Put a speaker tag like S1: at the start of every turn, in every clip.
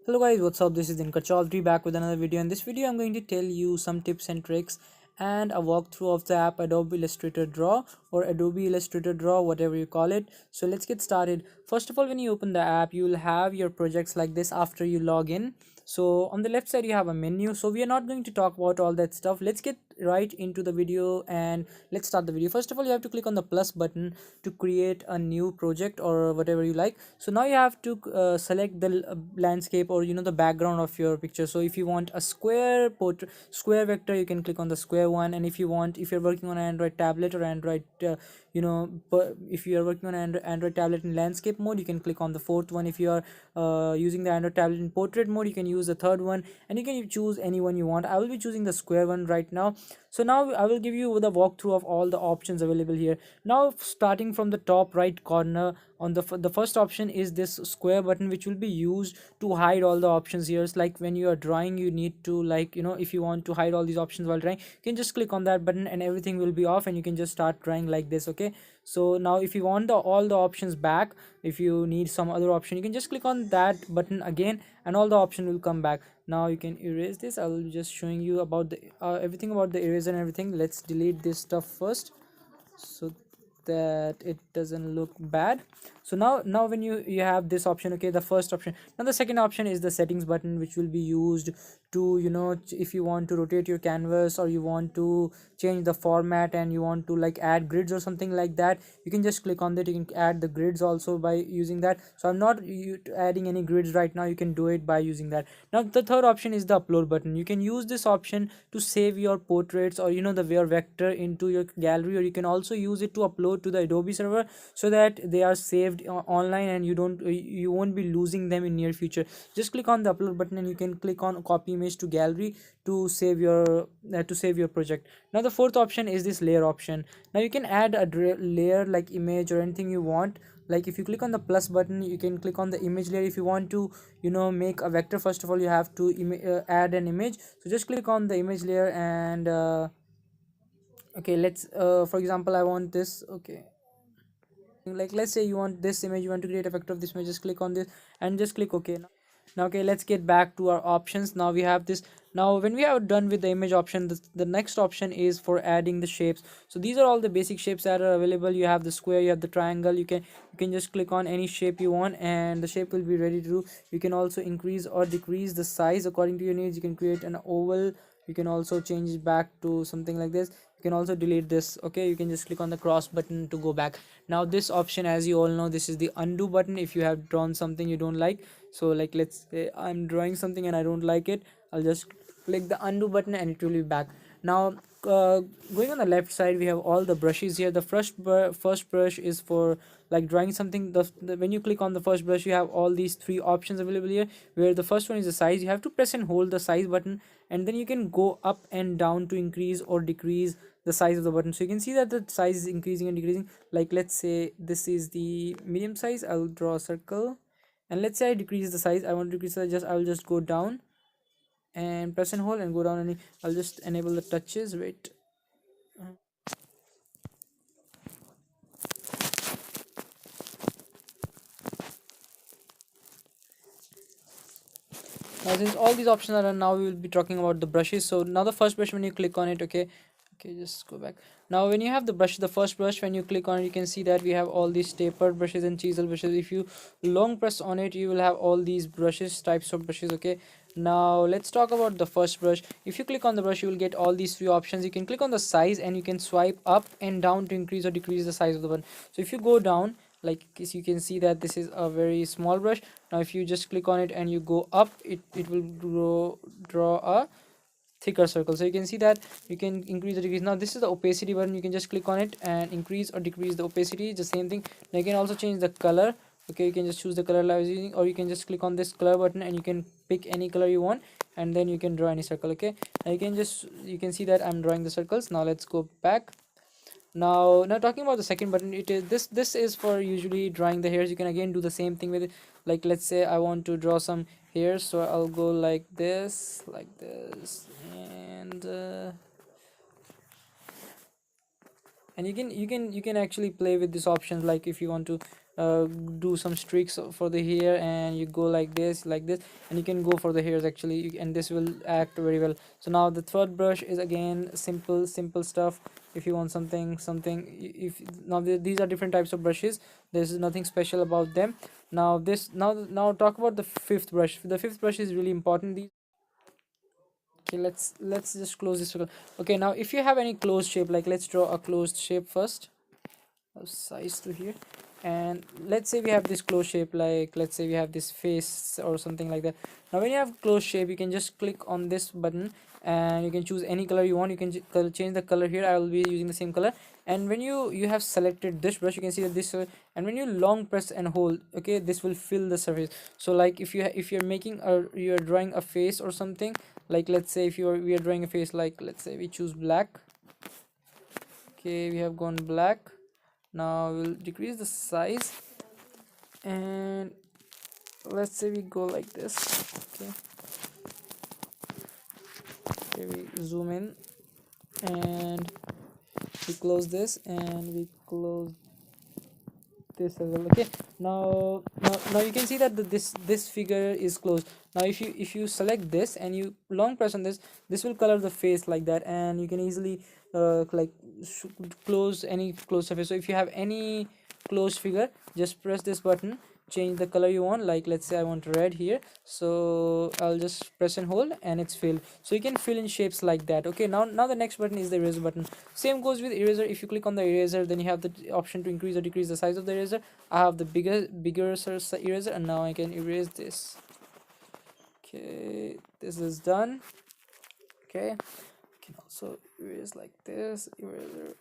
S1: Hello guys, what's up? This is Dinkar Chaudhary back with another video. In this video, I'm going to tell you some tips and tricks and a walkthrough of the app Adobe Illustrator Draw or Adobe Illustrator Draw, whatever you call it. So let's get started. First of all, when you open the app, you will have your projects like this after you log in. So on the left side, you have a menu. So we are not going to talk about all that stuff. Let's get right into the video and let's start the video. First of all, you have to click on the plus button to create a new project or whatever you like. So now you have to select the landscape or the background of your picture. So if you want a square vector, you can click on the square one. And if you're working on an Android tablet or Android if you are working on Android tablet in landscape mode, you can click on the fourth one. If you are using the Android tablet in portrait mode, you can use the third one, and you can choose any one you want. I will be choosing the square one right now. So now I will give you the walkthrough of all the options available here. Now starting from the top right corner, on the first option is this square button, which will be used to hide all the options here. It's like when you are drawing, you need to, like, if you want to hide all these options while drawing, you can just click on that button and everything will be off and you can just start drawing like this. Okay, so now if you want all the options back, if you need some other option, you can just click on that button again and all the option will come back. Now you can erase this. I will be just showing you about the everything about the eraser and everything. Let's delete this stuff first so that it doesn't look bad. So now when you have this option, okay, the first option. Now the second option is the settings button, which will be used to, if you want to rotate your canvas or you want to change the format and you want to like add grids or something like that, you can just click on that. You can add the grids also by using that. So I'm not adding any grids right now. You can do it by using that. Now the third option is the upload button. You can use this option to save your portraits or the your vector into your gallery, or you can also use it to upload to the Adobe server so that they are saved online and you won't be losing them in near future. Just click on the upload button and you can click on copy image to gallery to save your project. Now the fourth option is this layer option. Now you can add a layer like image or anything you want. Like if you click on the plus button, you can click on the image layer. If you want to make a vector, first of all you have to add an image. So just click on the image layer and okay, let's for example, I want this. Okay, like let's say you want this image, you want to create a vector of this image, just click on this and just click OK. Now okay, let's get back to our options. Now we have this. Now when we are done with the image option, the next option is for adding the shapes. So these are all the basic shapes that are available. You have the square, you have the triangle. You can just click on any shape you want and the shape will be ready to do. You can also increase or decrease the size according to your needs. You can create an oval. You can also change it back to something like this. You can also delete this. Okay, you can just click on the cross button to go back. Now this option, as you all know, this is the undo button. If you have drawn something you don't like, so like let's say I'm drawing something and I don't like it, I'll just click the undo button and it will be back. Now going on the left side, we have all the brushes here. The first brush is for like drawing something. When you click on the first brush, you have all these three options available here, where the first one is the size. You have to press and hold the size button, and then you can go up and down to increase or decrease the size of the button. So you can see that the size is increasing and decreasing. Like let's say this is the medium size. I'll draw a circle, and let's say I decrease the size. I want to decrease the size. I'll just go down and press and hold and go down, and I'll just enable the touches. Wait. Now since all these options are done, now we will be talking about the brushes. So now the first brush, when you click on it, okay, just go back. Now when you have the brush, the first brush, when you click on it, you can see that we have all these tapered brushes and chisel brushes. If you long press on it, you will have all these types of brushes. Okay, now let's talk about the first brush. If you click on the brush, you will get all these three options. You can click on the size and you can swipe up and down to increase or decrease the size of the button. So if you go down, like you can see that this is a very small brush. Now if you just click on it and you go up, it will draw a thicker circle. So you can see that you can increase or decrease. Now this is the opacity button. You can just click on it and increase or decrease the opacity. It's the same thing. Now you can also change the color. Okay, you can just choose the color I was using, or you can just click on this color button and you can pick any color you want, and then you can draw any circle. Okay, now you can see that I'm drawing the circles. Now let's go back. Now talking about the second button, it is this is for usually drawing the hairs. You can again do the same thing with it. Like let's say I want to draw some hairs, so I'll go like this, and you can actually play with these options. Like if you want to do some streaks for the hair, and you go like this, and you can go for the hairs actually, and this will act very well. So now the third brush is again simple stuff. If you want something, if now these are different types of brushes, there's nothing special about them. Now this now talk about the fifth brush. The fifth brush is really important. These Okay, let's just close this circle. Okay, now if you have any closed shape, like let's draw a closed shape first, a size to here. And let's say we have this closed shape, like let's say we have this face or something like that. Now when you have closed shape, you can just click on this button and you can choose any color you want. You can change the color here. I will be using the same color. And when you have selected this brush, you can see that this and when you long press and hold, okay, this will fill the surface. So like if if you're making a you're drawing a face or something, like let's say if we are drawing a face, like let's say we choose black. Okay, we have gone black. Now we'll decrease the size, and let's say we go like this. Okay, okay, we zoom in and we close this and we close this as well. Okay, now you can see that this figure is closed. Now if you select this and you long press on this, this will color the face like that, and you can easily like close any closed surface. So if you have any closed figure, just press this button, change the color you want. Like let's say I want red here, so I'll just press and hold and it's filled. So you can fill in shapes like that. Okay, now the next button is the eraser button. Same goes with eraser. If you click on the eraser, then you have the option to increase or decrease the size of the eraser. I have the bigger eraser, and now I can erase this. Okay, this is done. Okay, you can also erase like this, eraser,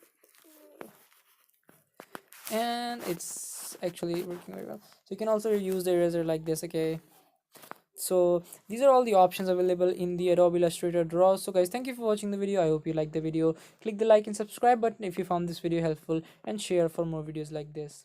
S1: and it's actually working very well. So you can also use the eraser like this. Okay, so these are all the options available in the Adobe Illustrator Draw. So guys, thank you for watching the video. I hope you liked the video. Click the like and subscribe button if you found this video helpful, and share for more videos like this.